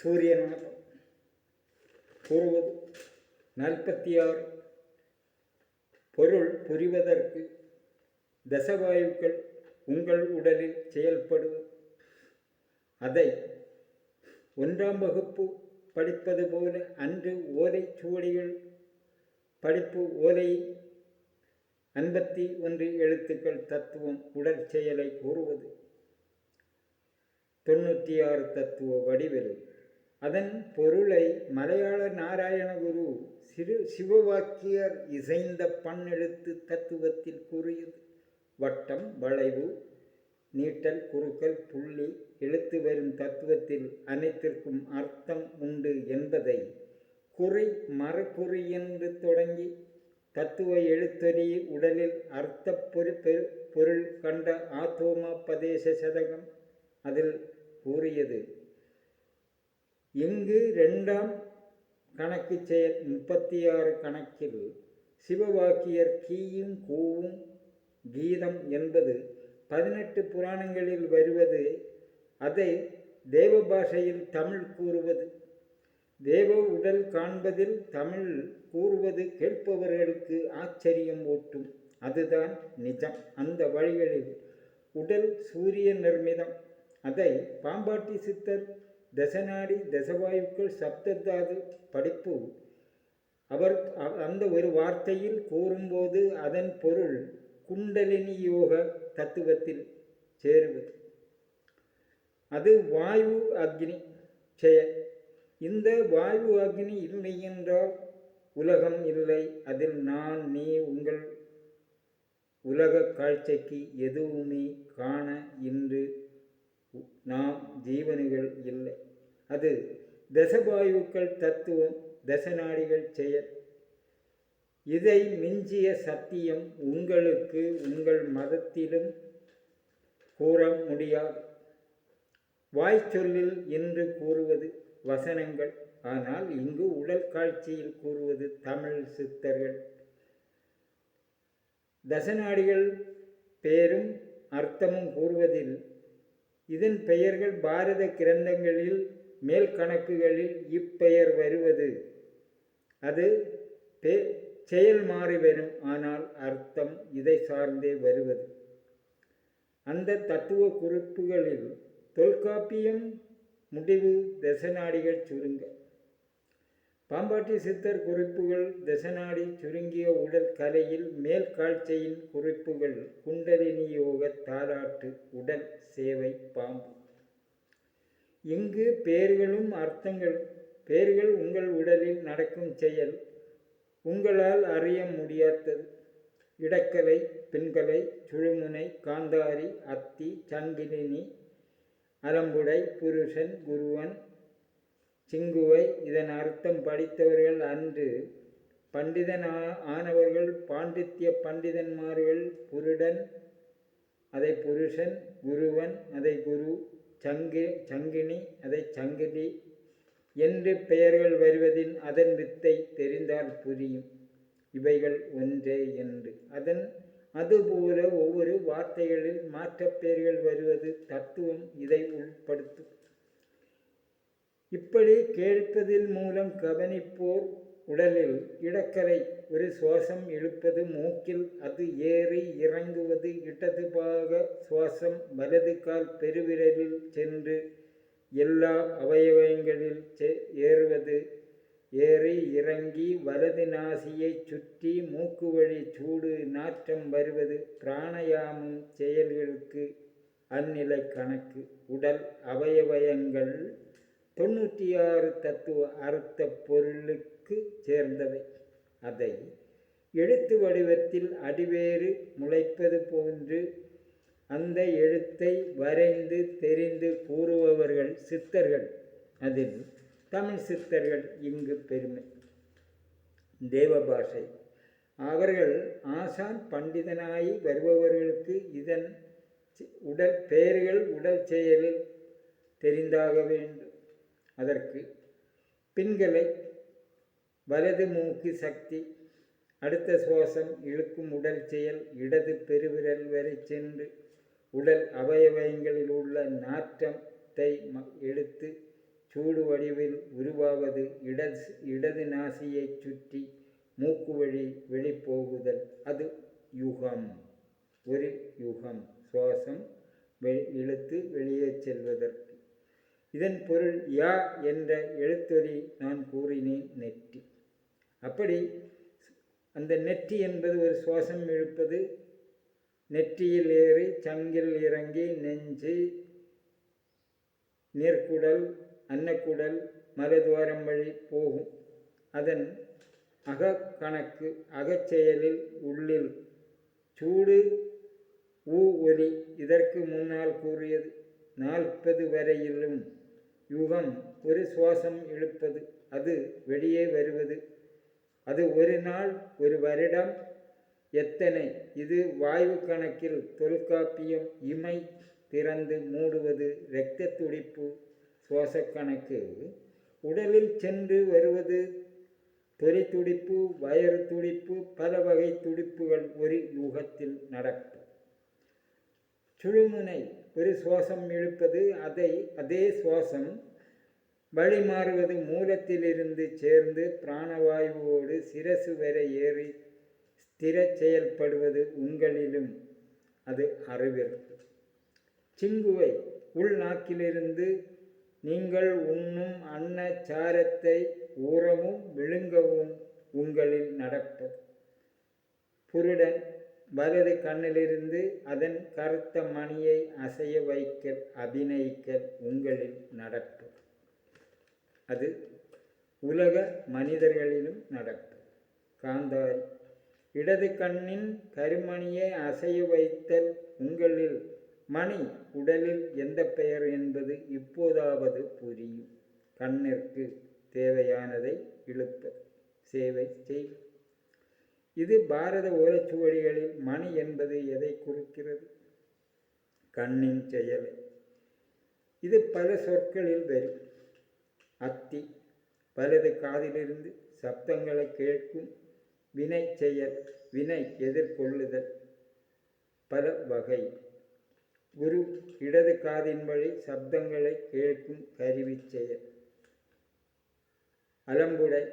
சூரியநாதம் கூறுவது 46 பொருள் புரிவதற்கு தசவாயுக்கள் உங்கள் உடலில் செயல்படுவது. அதை 1ஆம் வகுப்பு படிப்பது போல அன்று ஓலை சுவடிகள் படிப்பு ஓலை 51 எழுத்துக்கள் தத்துவம் உடல் செயலை கூறுவது. 96 தத்துவ வடிவில் அதன் பொருளை மலையாள நாராயணகுரு சிவவாக்கியர் இசைந்த பன்னெழுத்து தத்துவத்தில் கூறியது. வட்டம், வளைவு, நீட்டல், குறுக்கல், புள்ளி எழுத்து வரும் தத்துவத்தில் அனைத்திற்கும் அர்த்தம் உண்டு என்பதை குறி மறுகுறி என்று தொடங்கி தத்துவ எழுத்தொலி உடலில் அர்த்த பொருள் கண்ட ஆத்தோமபதேச சதகம் அதில் கூறியது. இங்கு 2ஆம் கணக்கு செயல் 36 கணக்கில் சிவவாக்கியர் கீயும் கூவும் கீதம் என்பது 18 புராணங்களில் வருவது. அதை தேவ பாஷையில் தமிழ் கூறுவது. தேவ உடல் காண்பதில் தமிழ் கூறுவது கேட்பவர்களுக்கு ஆச்சரியம் ஊட்டும். அதுதான் நிஜம். அந்த வழிகளில் உடல் சூரிய நிர்மிதம். அதை பாம்பாட்டி சித்தர் தசநாடி தசவாயுக்கள் சப்ததாது படிப்பு அவர் அந்த ஒரு வார்த்தையில் கூறும்போது அதன் பொருள் குண்டலினி யோக தத்துவத்தில் சேருவது. அது வாயு அக்னி செயல். இந்த வாயு அக்னி இல்லை என்றால் உலகம் இல்லை. அதில் நான் நீ உங்கள் உலக காட்சிக்கு எதுவுமே காண இன்று நாம் ஜீவனிகள் இல்லை. அது தசவாயுக்கள் தத்துவம், தசநாடிகள் செயல். இதை மிஞ்சிய சத்தியம் உங்களுக்கு உங்கள் மதத்திலும் கூற முடியாது. வாய்ச்சொல்லில் இன்று கூறுவது வசனங்கள். ஆனால் இங்கு உடல் காட்சியில் கூறுவது தமிழ் சித்தர்கள். தசநாடிகள் பேரும் அர்த்தமும் கூறுவதில் இதன் பெயர்கள் பாரத கிரந்தங்களில் மேல் கணக்குகளில் இப்பெயர் வருவது. அது செயல் மாறி வரும். ஆனால் அர்த்தம் இதை சார்ந்தே வருவது. அந்த தத்துவ குறிப்புகளில் தொல்காப்பியம் முடிவு தசநாடிகள் சுருங்க. பாம்பாட்டி சித்தர் குறிப்புகள் தசநாடி சுருங்கிய உடல் கலையில் மேல் காட்சியின் குறிப்புகள் குண்டலினி யோக தாலாட்டு உடல் சேவை பாம்பு. இங்கு பெயர்களும் அர்த்தங்களும். பெயர்கள் உங்கள் உடலில் நடக்கும் செயல் உங்களால் அறிய முடியாதது. இடக்கலை, பின்கலை, சுழுமுனை, காந்தாரி, அத்தி, சங்கிலினி, அலம்புடை, புருஷன், குருவன், சிங்குவை. இதன் அர்த்தம் படித்தவர்கள் அன்று பண்டிதன் ஆனவர்கள் பாண்டித்ய பண்டிதன்மார்கள். புருடன் அதை புருஷன், குருவன் அதை குரு, சங்கினி அதை சங்கிலி என்று பெயர்கள் வருவதின் அதன் வித்தை தெரிந்தால் புரியும். இவைகள் ஒன்றே என்று. அதுபோல ஒவ்வொரு வார்த்தைகளில் மாற்றப் பெயர்கள் வருவது தத்துவம் இதை உட்படுத்தும். இப்படி கேட்பதில் மூலம் கவனிப்போர் உடலில் இடக்கரை ஒரு சுவாசம் இழுப்பது மூக்கில் அது ஏறி இறங்குவது. இடது பாக சுவாசம் வலது கால் பெருவிரலில் சென்று எல்லா அவயவங்களில் ஏறுவது. ஏறி இறங்கி வலது நாசியை சுற்றி மூக்கு வழி சூடு நாற்றம் வருவது. பிராணயாமம் செயல்களுக்கு அந்நிலை கணக்கு. உடல் அவயவயங்கள் 96 தத்துவ அர்த்த பொருளுக்கு சேர்ந்தவை. அதை எழுத்து வடிவத்தில் அடிவேறு முளைப்பது போன்று அந்த எழுத்தை வரைந்து தெரிந்து கூறுபவர்கள் சித்தர்கள். அதில் தமிழ் சித்தர்கள் இங்கு பெருமை. தேவபாஷை அவர்கள் ஆசான் பண்டிதனாகி வருபவர்களுக்கு இதன் உடல் பெயர்கள் உடல் செயலில் தெரிந்தாக வேண்டும். அதற்கு பின்களை வலது மூக்கு சக்தி, அடுத்த சுவாசம் இழுக்கும் உடல் செயல் இடது பெருவிரல் வரை சென்று உடல் அவயவங்களில் உள்ள நாற்றத்தை எடுத்து சூடு வடிவில் உருவாவது இடது நாசியைச் சுற்றி மூக்கு வழி வெளிப்போகுதல். அது யுகம். ஒரு யுகம் சுவாசம் இழுத்து வெளியே செல்வதற்கு. இதன் பொருள் யா என்ற எழுத்தொலி நான் கூறினேன் நெற்றி. அப்படி அந்த நெற்றி என்பது ஒரு சுவாசம் இழுப்பது. நெற்றியில் ஏறி சங்கில் இறங்கி நெஞ்சு, நீர்க்குடல், அன்னக்குடல், மலதுவாரம் வழி போகும். அதன் அகக்கணக்கு அகச்செயலில் உள்ளில் சூடு ஊ ஒலி. இதற்கு முன்னால் கூறியது 40 வரையிலும் யுகம் ஒரு சுவாசம் இழுப்பது, அது வெளியே வருவது. அது ஒரு நாள், ஒரு வருடம், எத்தனை. இது வாயு கணக்கில் தொல்காப்பியம் இமை திறந்து மூடுவது, இரத்த துடிப்பு சுவாச கணக்கு. உடலில் சென்று வருவது தொலி துடிப்பு, வயிறு துடிப்பு, பல வகை துடிப்புகள் ஒரு யுகத்தில் நடக்கும். சுழுமுனை ஒரு சுவாசம் இழுப்பது, அதே சுவாசம் வழி மாறுவது, மூலத்திலிருந்து சேர்ந்து பிராணவாயுவோடு சிரசு வரை ஏறி ஸ்திர செயல்படுவது உங்களிலும், அது அறிவிற்கு. சிங்குவை உள்நாக்கிலிருந்து நீங்கள் உண்ணும் அன்ன சாரத்தை ஊறவும் விழுங்கவும் உங்களில் நடப்பது. புருடன் வலது கண்ணிலிருந்து அதன் கருத்த மணியை அசைய வைக்கல் அபிநயிக்கல் உங்களில் நடப்பது. அது உலக மனிதர்களிலும் நடப்பது. காந்தாரி இடது கண்ணின் கருமணியை அசைய வைத்தல் உங்களில். மணி உடலில் எந்த பெயர் என்பது இப்போதாவது புரியும். கண்ணிற்கு தேவையானதை இழுப்பது, சேவை செய்வது. இது பாரத ஓலைச்சுவடிகளில் மணி என்பது எதை குறிக்கிறது? கண்ணின் செயலை. இது பல சொற்களில் வரும். அத்தி வலது காதிலிருந்து சப்தங்களை கேட்கும் வினை செயல், வினை எதிர்கொள்ளுதல் பல வகை. குரு இடது காதின் வழி சப்தங்களை கேட்கும் கருவி செயல். அலம்புடை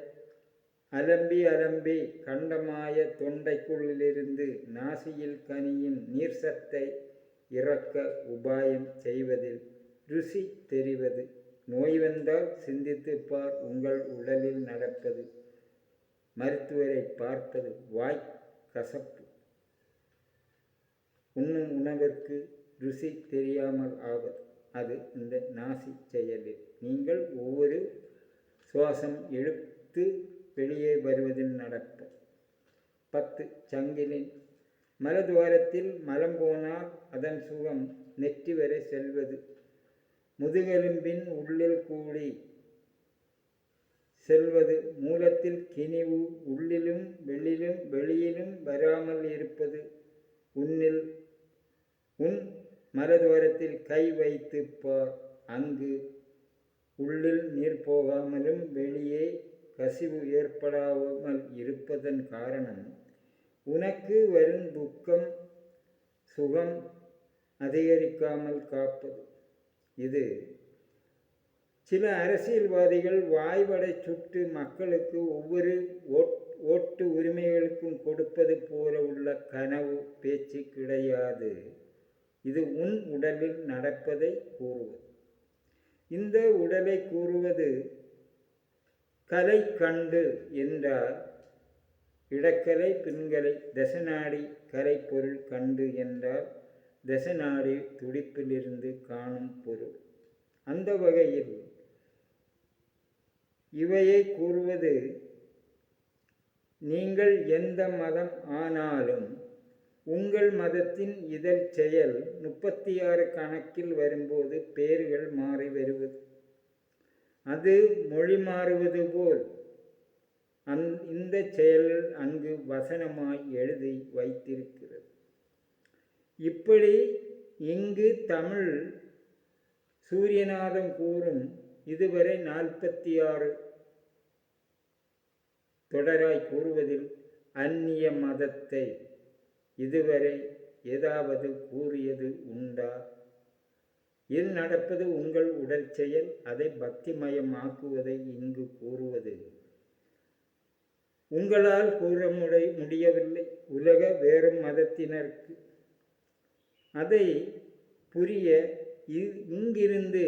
அலம்பி அலம்பி கண்டமாய தொண்டைக்குள்ளிலிருந்து நாசியில் கனியும் நீர் சத்தை இறக்க உபாயம் செய்வதில் ருசி தெரிவது. நோய் வந்தால் சிந்தித்துப்பார் உங்கள் உடலில் நடப்பது. மருத்துவரை பார்ப்பது. வாய் கசப்பு. உண்ணும் உணவிற்கு ருசி தெரியாமல் ஆவது, அது இந்த நாசி செயலில். நீங்கள் ஒவ்வொரு சுவாசம் இழுத்து வெளியே வருவதில் நடப்பது. 10 சங்கிலின் மலதுவாரத்தில் மலம் போனால் அதன் சுகம் நெற்றி வரை செல்வது. முதுகெலும்பின் உள்ளில் கூடி செல்வது. மூலத்தில் கிணிவு உள்ளிலும் வெளியிலும் வராமல் இருப்பது. உன் மலதுவாரத்தில் கை வைத்து பார். அங்கு உள்ளில் நீர் போகாமலும் வெளியே கசிவு ஏற்படாமல் இருப்பதன் காரணம் உனக்கு வரும் துக்கம் சுகம் அதிகரிக்காமல் காப்பது. இது சில அரசியல்வாதிகள் வாய்வடை சுட்டு மக்களுக்கு ஒவ்வொரு ஓட்டு உரிமைகளுக்கும் கொடுப்பது போல உள்ள கனவு பேச்சு கிடையாது. இது உன் உடலில் நடப்பதை கூறுவது. இந்த உடலை கூறுவது கலை கண்டு என்றால் இடக்கலை பின்கலை. தசநாடி கலை பொருள் கண்டு என்றால் தசநாடி துடிப்பிலிருந்து காணும் பொருள். அந்த வகையில் இவையை கூறுவது. நீங்கள் எந்த மதம் ஆனாலும் உங்கள் மதத்தின் இதழ் செயல் 36 கணக்கில் வரும்போது பெயர்கள் மாறி வருவது. அது மொழி மாறுவது போல் இந்த செயல் அங்கு வசனமாய் எழுதி வைத்திருக்கிறது. இப்படி இங்கு தமிழ் சூரியநாதம் கூறும் இதுவரை 46 தொடராய் கூறுவதில் அந்நிய மதத்தை இதுவரை ஏதாவது கூறியது உண்டா? இல் நடப்பது உங்கள் உடல் செயல், அதை பக்திமயமாக்குவதை இங்கு கூறுவது. உங்களால் கூற முடியவில்லை உலக வேறு மதத்தினருக்கு. அதை புரிய இங்கிருந்து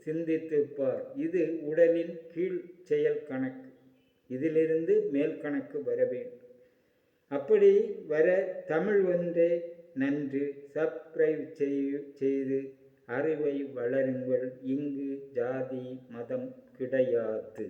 சிந்தித்துப்பார். இது உடலின் கீழ் செயல் கணக்கு. இதிலிருந்து மேல் கணக்கு வர வேண்டும். அப்படி வர தமிழ் ஒன்றே நன்று. சப்ஸ்கிரைப் செய்து அறிவை வளருங்கள். இங்கு ஜாதி மதம் கிடையாது.